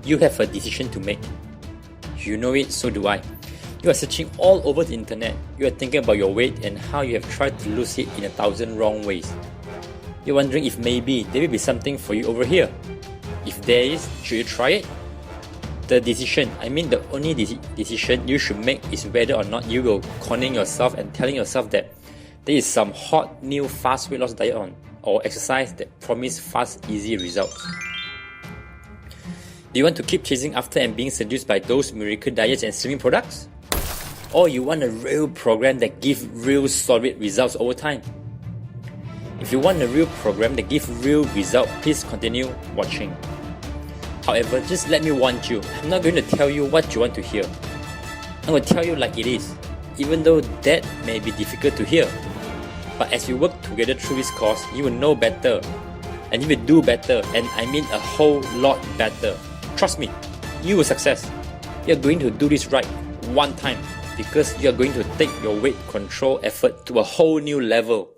you have a decision to make. You know it, so do I. You are searching all over the internet. You are thinking about your weight and how you have tried to lose it in 1,000 wrong ways. You're wondering if maybe there will be something for you over here. If there is, should you try it? The only decision you should make is whether or not you go conning yourself and telling yourself that there is some hot new fast weight loss diet or exercise that promise fast, easy results. Do you want to keep chasing after and being seduced by those miracle diets and slimming products? Or you want a real program that gives real solid results over time? If you want a real program that gives real results, please continue watching. However, just let me warn you, I'm not going to tell you what you want to hear. I'm going to tell you like it is, even though that may be difficult to hear. But as you work together through this course, you will know better, and you will do better, and I mean a whole lot better. Trust me, you will success. You're going to do this right one time, because you're going to take your weight control effort to a whole new level.